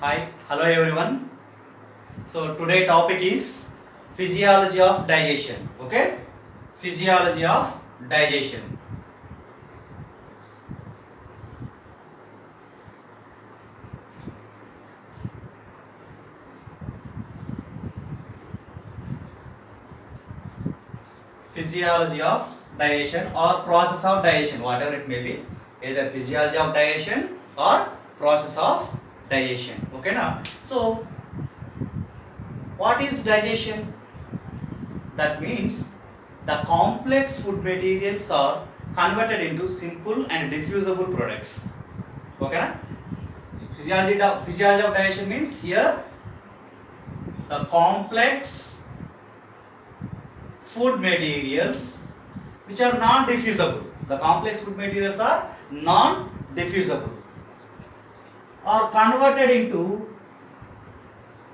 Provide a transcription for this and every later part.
Hi, hello everyone. So today topic is physiology of digestion. Okay, physiology of digestion. Physiology of digestion or process of digestion, whatever it may be, either physiology of digestion or process of digestion. Okay, now. So what is digestion? That means the complex food materials are converted into simple and diffusible products. Okay, na? Physiology of digestion means here the complex food materials which are non-diffusible. The complex food materials are non-diffusible are converted into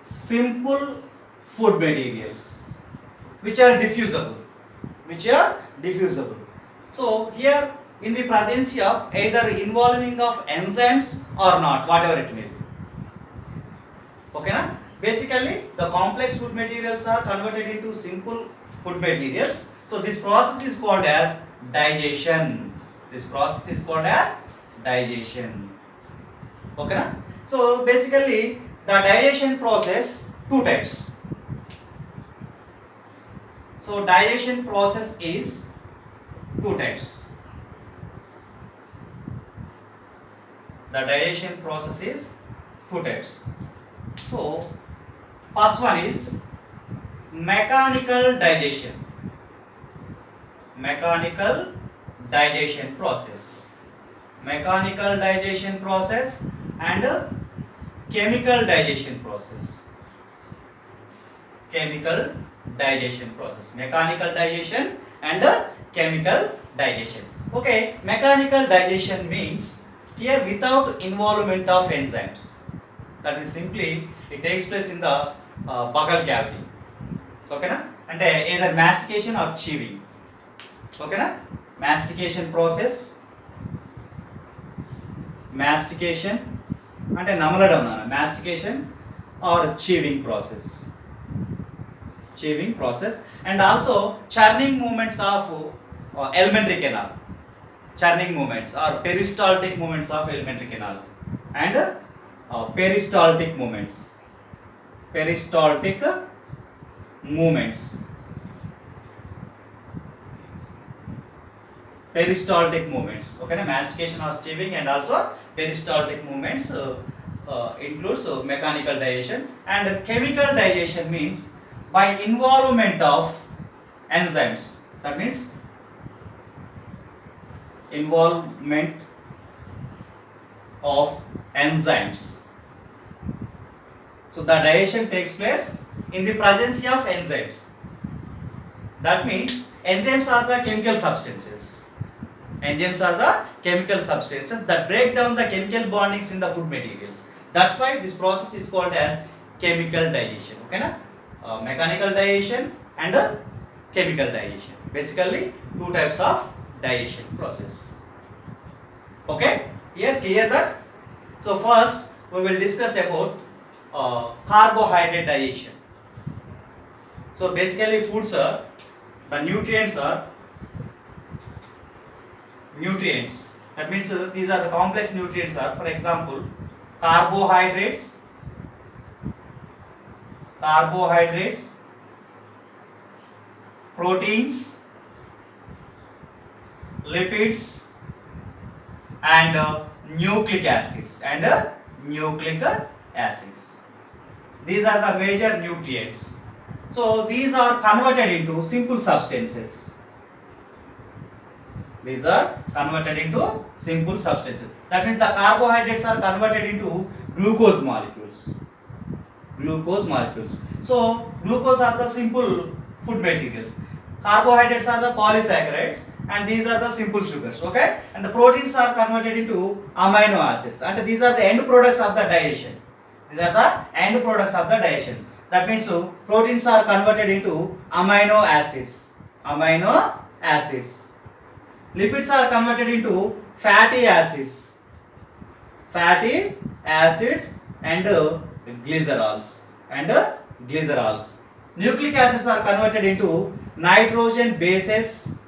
simple food materials which are diffusible. So here in the presence of either involving of enzymes or not, whatever it may be. Okay, na? Basically the complex food materials are converted into simple food materials. So this process is called as digestion. Okay, na? So basically the digestion process two types. So digestion process is two types. The digestion process is two types. So first one is mechanical digestion. Mechanical digestion process and chemical digestion process. Mechanical digestion and chemical digestion. Okay, mechanical digestion means here without involvement of enzymes. That is simply it takes place in the buccal cavity. Okay, na? And either mastication or chewing. Okay, na? Mastication process అంటే నమలడం mastication or chewing process and also churning movements of alimentary canal, churning movements or peristaltic movements of alimentary canal and peristaltic movements. Okay, mastication or chewing and also peristaltic movements includes mechanical digestion. And chemical digestion means by involvement of enzymes. That means involvement of enzymes. So the digestion takes place in the presence of enzymes. That means enzymes are the chemical substances. That break down the chemical bondings in the food materials. That's why this process is called as chemical digestion. Okay, na? Mechanical digestion and chemical digestion. Basically two types of digestion process. Okay, here clear that? So first we will discuss about carbohydrate digestion. So basically foods are the nutrients. That means these are the complex nutrients are, for example, carbohydrates, proteins, lipids and nucleic acids These are the major nutrients. So these are converted into simple substances. That means the carbohydrates are converted into glucose molecules. So glucose are the simple food materials. Carbohydrates are the polysaccharides and these are the simple sugars. Okay, and the proteins are converted into amino acids and these are the end products of the digestion. That means proteins are converted into amino acids. Lipids are converted into fatty acids and glycerols and glycerols. Nucleic acids are converted into nitrogen bases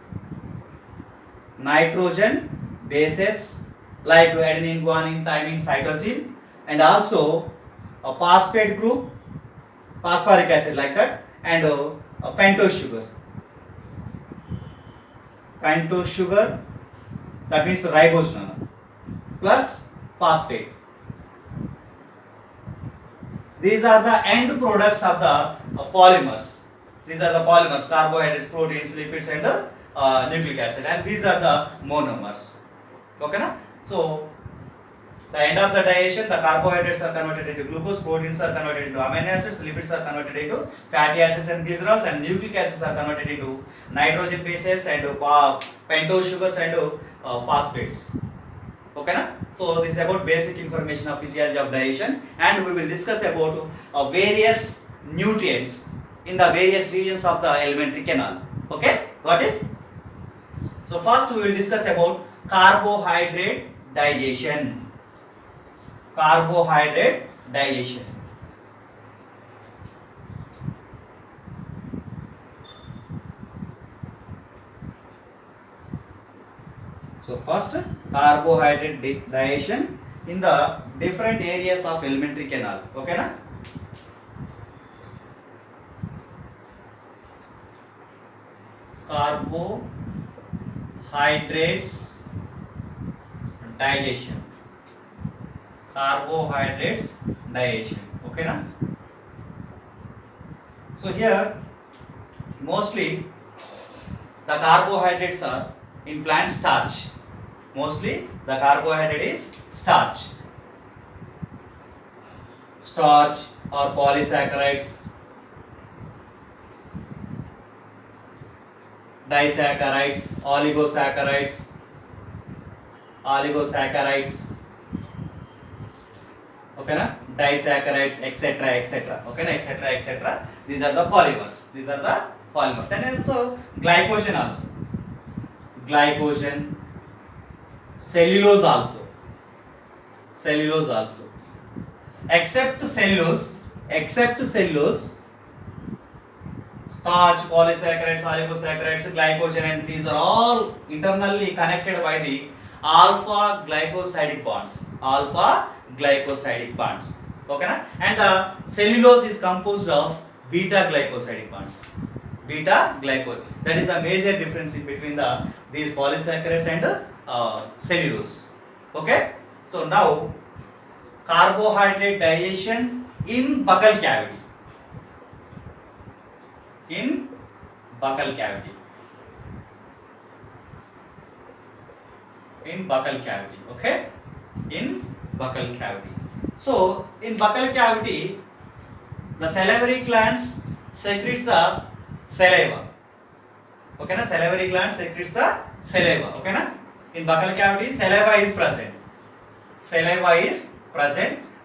like adenine, guanine, thymine, cytosine, and also a phosphate group, phosphoric acid like that, and a pentose sugar, that means ribogenol plus phosphate. These are the end products of the polymers. These are the polymers: carbohydrates, proteins, lipids, and nucleic acid, and these are the monomers. Okay na? So the end of the digestion, the carbohydrates are converted into glucose, proteins are converted into amino acids, lipids are converted into fatty acids and glycerols, and nucleic acids are converted into nitrogen bases and pentose sugars and phosphates. Okay na? So this is about basic information of physiology of digestion, and we will discuss about various nutrients in the various regions of the alimentary canal. Okay, got it? So first we will discuss about carbohydrate digestion. So first, carbohydrate digestion in the different areas of alimentary canal. Okay na? Carbohydrates digestion. Okay na? So here mostly the carbohydrates are in plant starch. Mostly the carbohydrate is starch or polysaccharides, disaccharides, oligosaccharides, okay na, disaccharides, etc. Okay na, etc. These are the polymers. And also glycogen, cellulose also. Except cellulose, starch, polysaccharides, oligosaccharides, glycogen, and these are all internally connected by the alpha glycosidic bonds. Okay na? And the cellulose is composed of beta glycosidic bonds. That is the major difference in between these polysaccharides and cellulose. Okay? So now carbohydrate digestion in buccal cavity. Okay? In buccal cavity. So in buccal cavity, the salivary glands secretes the saliva. Okay na? Salivary glands secretes the saliva. Okay na? In buccal cavity, saliva is present.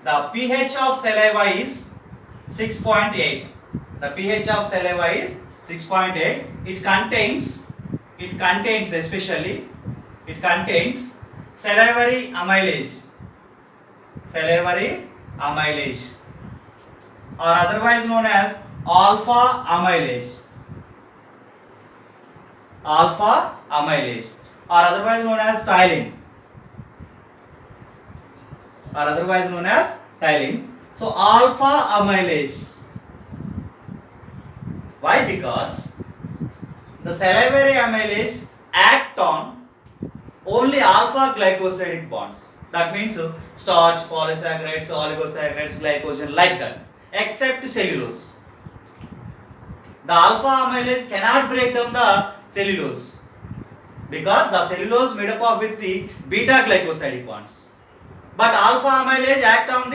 The pH of saliva is 6.8. It contains salivary amylase, or otherwise known as alpha amylase, or otherwise known as ptyalin. So alpha amylase. Why? Because the salivary amylase act on only alpha glycosidic bonds. That means starch, polysaccharides, oligosaccharides, glycogen, like that, except cellulose. The alpha amylase cannot break down the cellulose because the cellulose made up of with the beta glycosidic bonds. But alpha amylase act on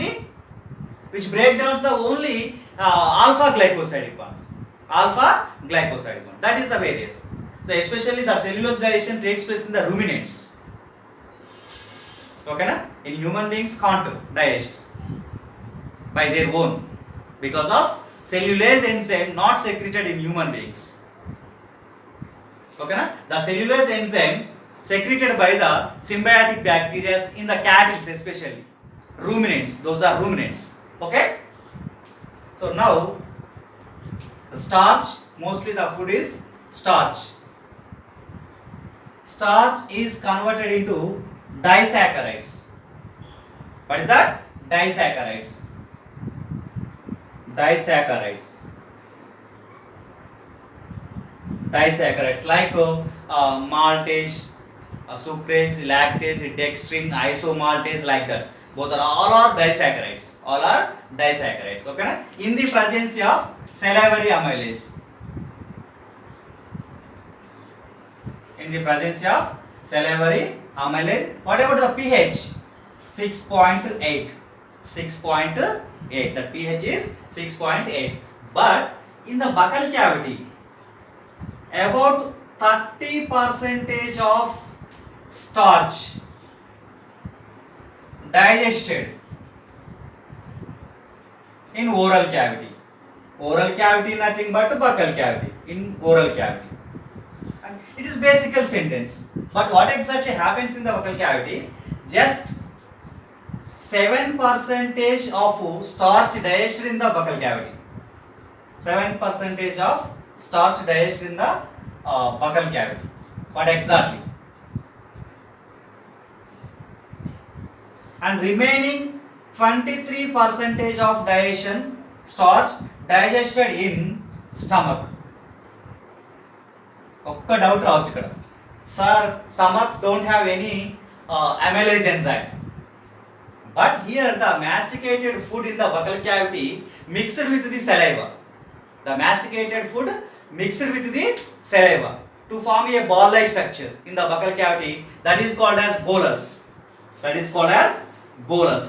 which break down the only alpha glycosidic bonds. That is the various. So especially the cellulose digestion takes place in the ruminants. Okay na? In human beings can't digest by their own because of cellulase enzyme not secreted in human beings. Okay na? The cellulase enzyme secreted by the symbiotic bacteria in the cattle especially. ruminants. Those are ruminants. Okay. So now the starch, mostly the food is starch. Starch is converted into disaccharides. What is that? Disaccharides. Disaccharides. Disaccharides like maltase, sucrase, lactase, dextrin, isomaltase, like that. Both are all are disaccharides. All are disaccharides. Okay? In the presence of salivary amylase. In the presence of salivary amylase. What about the pH? 6.8. 6.8. The pH is 6.8. But in the buccal cavity, about 30% of starch digested in oral cavity. Oral cavity nothing but buccal cavity. In oral cavity. And it is basic sentence. But what exactly happens in the buccal cavity? Just 7% of starch digested in the buccal cavity. 7% of starch digested in the buccal cavity. What exactly? And remaining 23% of digestion starch digested in stomach. ఒక్క doubt రావచ్చు ఇక్కడ, sir stomach don't have any amylase enzyme, but here the masticated food in the buccal cavity mixed with the saliva. The masticated food mixed with the saliva to form a ball-like structure in the buccal cavity, that is called as bolus. That is called as bolus.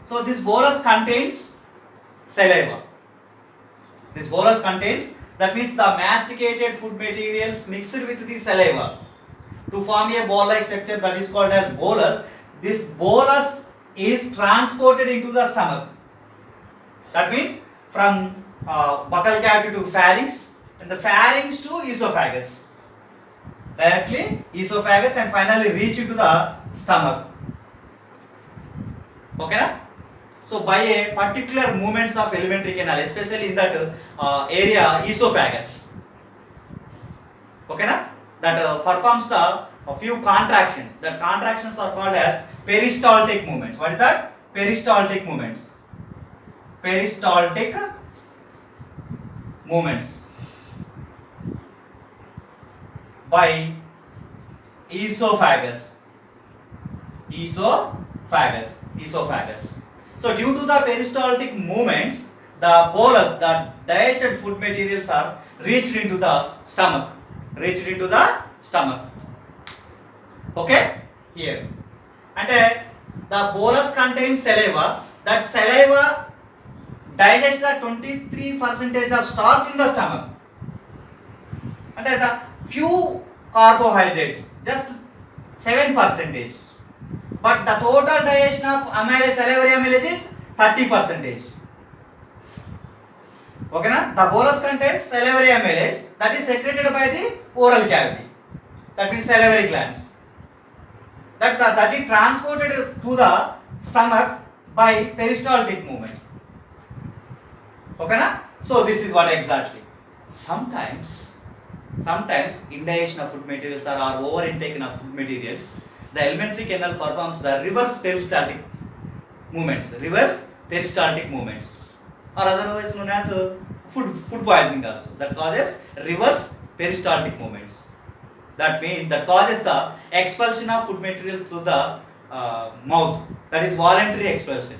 So this bolus contains saliva. This bolus contains, that means the masticated food materials mixed with the saliva to form a ball-like structure, that is called as bolus. This bolus is transported into the stomach. That means from buccal cavity to pharynx, and the pharynx to esophagus. Directly esophagus and finally reach into the stomach. Okay na? So by a particular movements of alimentary canal, especially in that area esophagus. Okay na? That performs a few contractions. That contractions are called as peristaltic movements. What is that? Peristaltic movements. Peristaltic movements by esophagus. Esophagus. So due to the peristaltic movements, the bolus, the digested food materials are reached into the stomach. Okay? Here. And the bolus contains saliva. That saliva digests the 23% of starch in the stomach. And the few carbohydrates, just 7%. But the total digestion of amylase, salivary amylase is 30%. Okay na? The bolus contains salivary amylase that is secreted by the oral cavity. That means salivary glands. That is transported to the stomach by peristaltic movement. Okay na? So this is what exactly. Sometimes indigestion of food materials or over intake of food materials, the alimentary canal performs the reverse peristaltic movements, or otherwise known as food poisoning also. That causes reverse peristaltic movements. That means that causes the expulsion of food materials through the mouth. That is voluntary expulsion.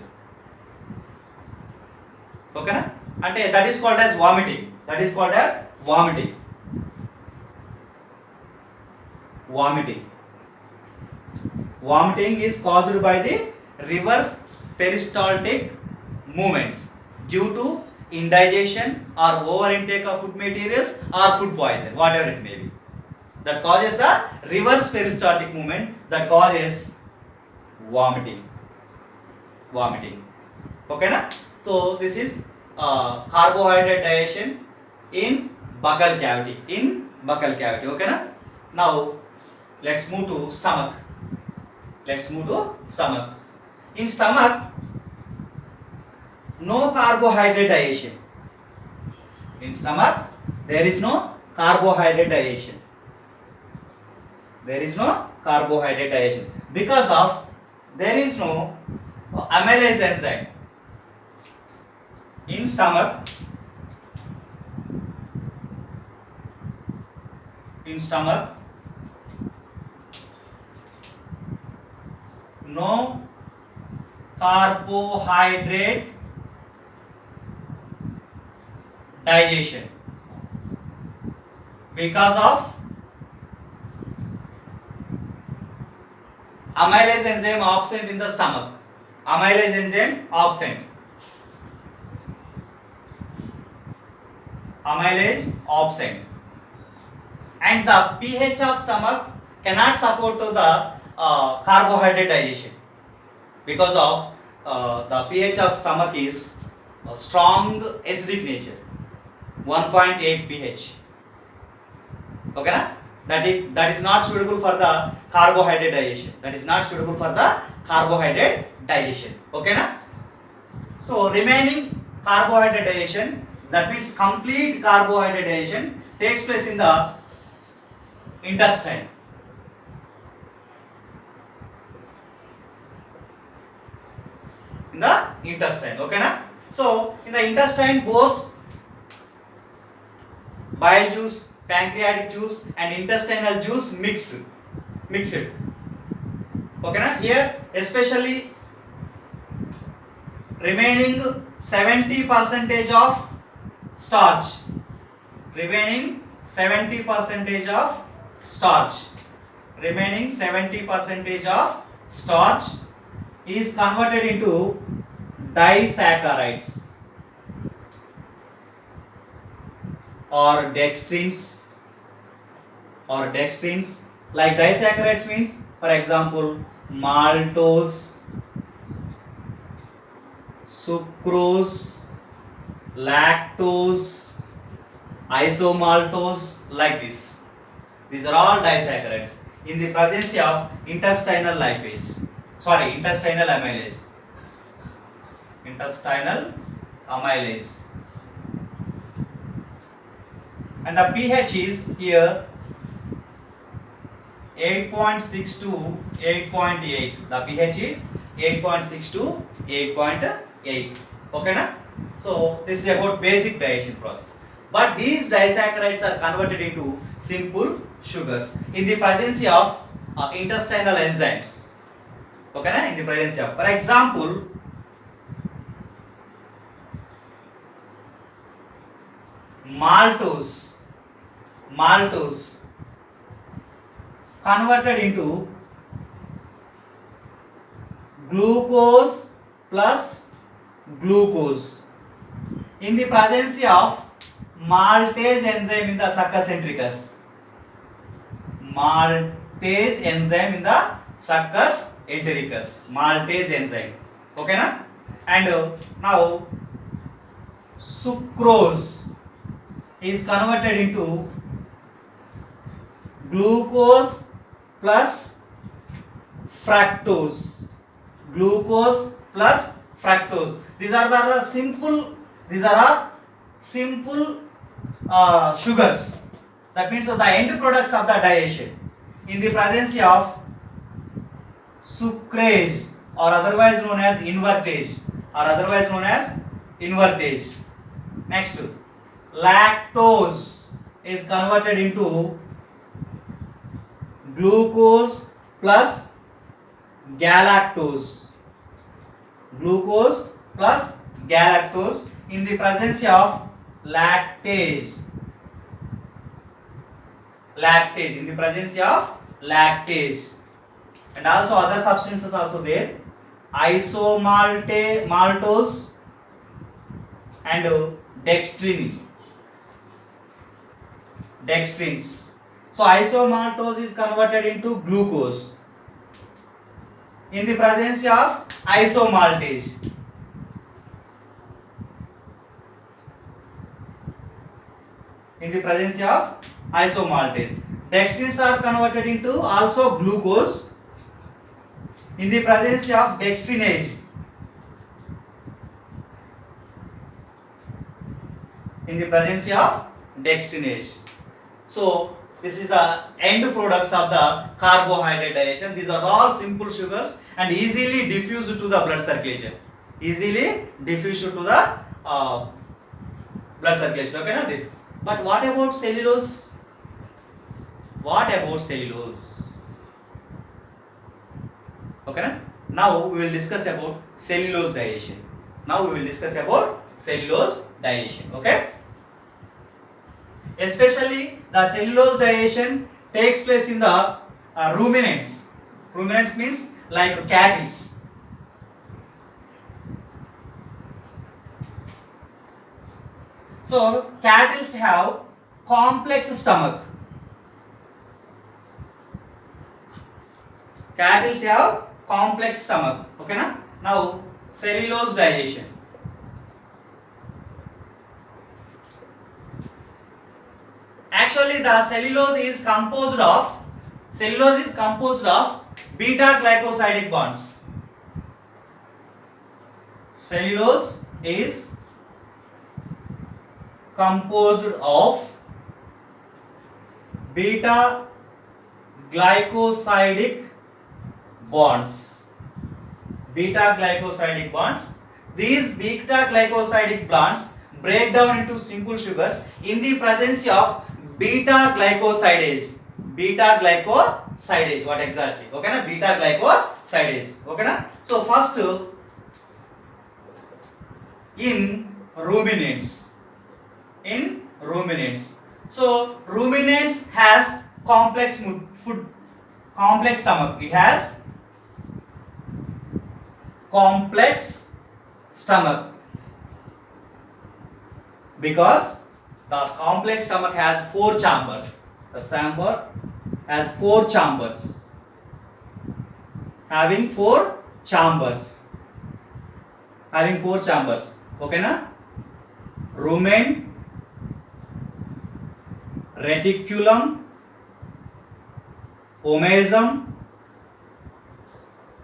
Okay na? And that is called as vomiting. Vomiting is caused by the reverse peristaltic movements due to indigestion or over intake of food materials or food poison, whatever it may be. That causes the reverse peristaltic movement, that causes vomiting. Okay na? So this is carbohydrate digestion in buccal cavity. Okay na? Now let's move to stomach. In stomach, no carbohydrate digestion. In stomach, there is no carbohydrate digestion. There is no carbohydrate digestion because of there is no amylase enzyme. In stomach, no carbohydrate digestion because of amylase enzyme absent in the stomach. Amylase enzyme absent. Amylase absent. And the pH of stomach cannot support to the carbohydrate digestion because of the pH of stomach is strong acidic nature, 1.8 pH. Okay na? That is not suitable for the carbohydrate digestion. Okay na? So remaining carbohydrate digestion, that means complete carbohydrate digestion takes place in the intestine. Okay na? So in the intestine, both bile juice, pancreatic juice and intestinal juice mixed. Okay na? Here especially remaining 70% of starch. Remaining 70% of starch is converted into disaccharides or dextrins. Like disaccharides means, for example, maltose, sucrose, lactose, isomaltose, like this. These are all disaccharides in the presence of intestinal amylase. And the pH is here 8.6 to 8.8. The pH is 8.6 to 8.8. Okay na? So this is about basic digestion process. But these disaccharides are converted into simple sugars in the presence of intestinal enzymes. Okay na? In the presence of, for example, maltose converted into glucose plus glucose in the presence of maltase enzyme in the succus entericus. Maltase enzyme. Okay na? And now sucrose is converted into glucose plus fructose. These are the simple sugars. That means the end products of the digestion in the presence of sucrase or otherwise known as invertase. Next, lactose is converted into glucose plus galactose. In the presence of lactase. And also other substances also there, isomaltose and dextrins. So isomaltose is converted into glucose in the presence of isomaltase. Dextrins are converted into also glucose in the presence of dextrinase, in the presence of dextrinase. So this is the end products of the carbohydrate digestion. These are all simple sugars and easily diffused to the blood circulation. Easily diffused to the blood circulation. Okay, na this. But what about cellulose? What about cellulose? Okay, na? Now we will discuss about cellulose digestion. Now we will discuss about cellulose digestion. Okay. Especially the cellulose digestion takes place in the ruminants. Ruminants means like cattle. So cattle have complex stomach. Cattle have complex stomach. Okay, na? Now cellulose digestion. Actually, the cellulose is composed of beta glycosidic bonds. Cellulose is composed of beta glycosidic bonds. Beta glycosidic bonds. These beta glycosidic bonds break down into simple sugars in the presence of beta glycosidase. Beta glycosidase. What exactly? Okay, na? Beta glycosidase. Okay, na? So first in ruminants. So ruminants has complex stomach. It has complex stomach because the complex stomach has 4 chambers. The chamber has 4 chambers. Having 4 chambers. Okay, na? Rumen, reticulum, omasum,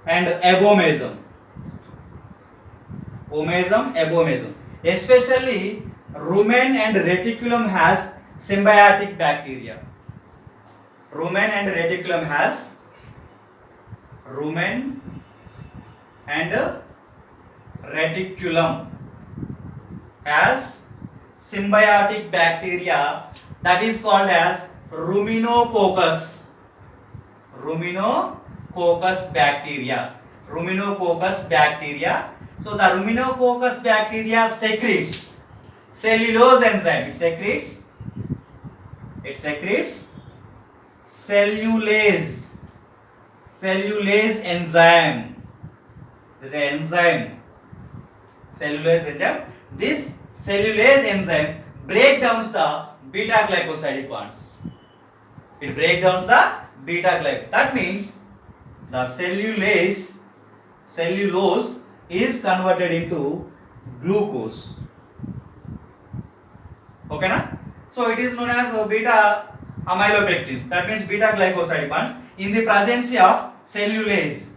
and abomasum. Abomasum. Especially rumen and reticulum has symbiotic bacteria. Rumen and reticulum has symbiotic bacteria that is called as ruminococcus bacteria. So the ruminococcus bacteria secretes cellulose enzyme. It secretes cellulase enzyme. This is an enzyme. Cellulase enzyme. This cellulase enzyme breaks down the beta glycosidic bonds. It breaks down the beta glycosidic. That means the cellulose is converted into glucose. Okay, na? So it is known as beta amylopectins. That means beta glycosidic bonds in the presence of cellulase.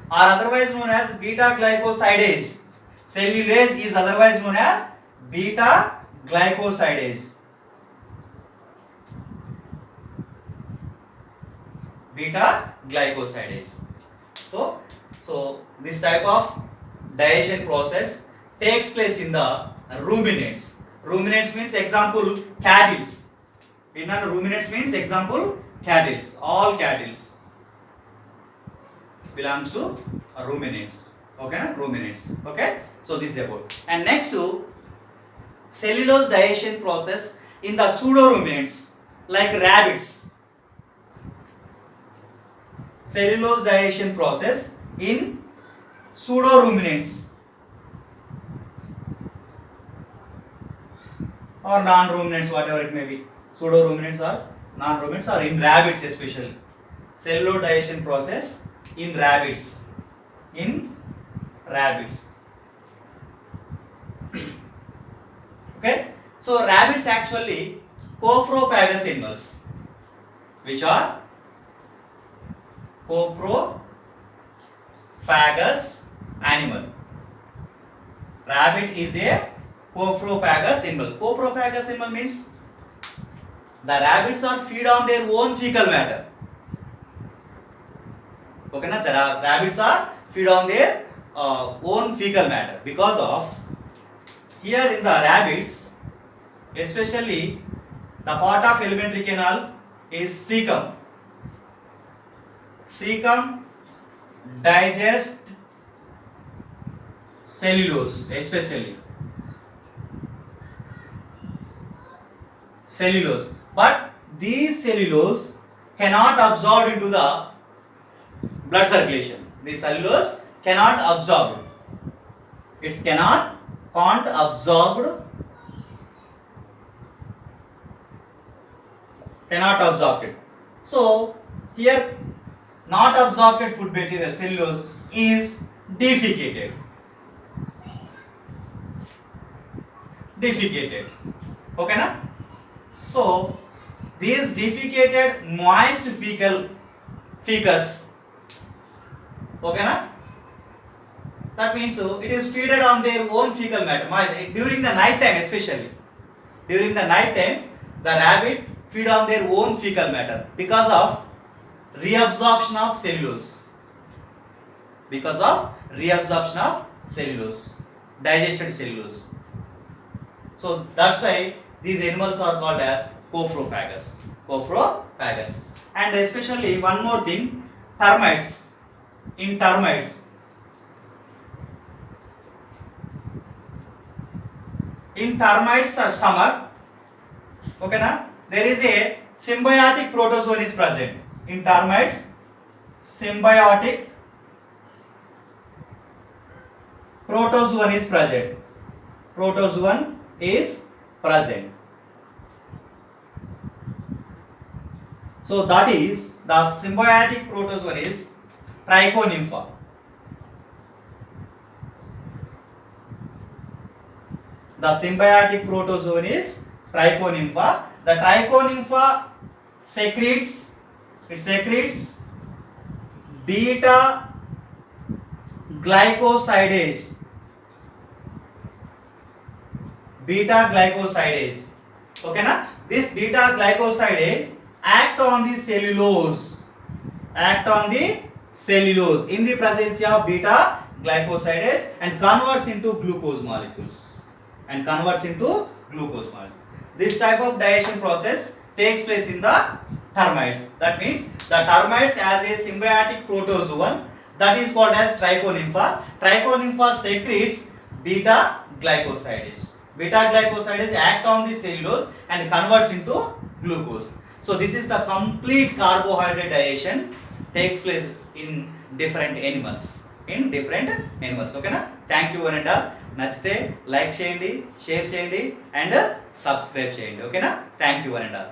Or otherwise known as beta glycosidase. Cellulase is otherwise known as beta glycosidase. So this type of digestion process takes place in the ruminants. Ruminants means example cattle. Ruminants means example cattle. All cattle belongs to ruminants. Okay, na? Ruminants. Okay, so this is about. And next to cellulose digestion process in the pseudo ruminants like rabbits. Cellulose digestion process in pseudo ruminants or non ruminants, whatever it may be. Pseudo ruminants or non ruminants, or in rabbits especially. Cellulose digestion process in rabbits. Okay, so rabbits actually coprophagous animals, which are coprophagous animal. Rabbit is a coprophagous animal. Coprophagous animal means the rabbits are feed on their own fecal matter. Okay, na? The rabbits are feed on their own fecal matter because of here in the rabbits, especially the part of alimentary canal is cecum. Cecum digest cellulose, especially cellulose, but these cellulose cannot absorb into the blood circulation. The cellulose cannot absorb it. It can't absorb it. So here not absorbed food material cellulose is defecated. Okay na? So these defecated moist fecus, okay na? That means so it is feeded on their own fecal matter during the night time, especially during the night time the rabbit feed on their own fecal matter because of reabsorption of cellulose, digested cellulose. So that's why these animals are called as coprophagous. And especially one more thing, termites. In termites stomach, okay na, there is a symbiotic protozoan is present. In termites, symbiotic protozoan is present. So that is the symbiotic protozoan is Trichonympha. The symbiotic protozoan is Trichonympha. The Trichonympha secretes beta glycosidase. Okay na? This beta glycosidase act on the cellulose in the presence of beta glycosidase and converts into glucose molecules. This type of digestion process takes place in the termites. That means the termites has a symbiotic protozoan that is called as Trichonympha. Trichonympha secretes beta glycosidase. Beta glycosidase act on the cellulose and converts into glucose. So this is the complete carbohydrate digestion takes place in different animals. Okay na? Thank you one and all. నచ్చితే like చేయండి, share చేయండి and subscribe చేయండి. ఓకేనా? Thank you one and all.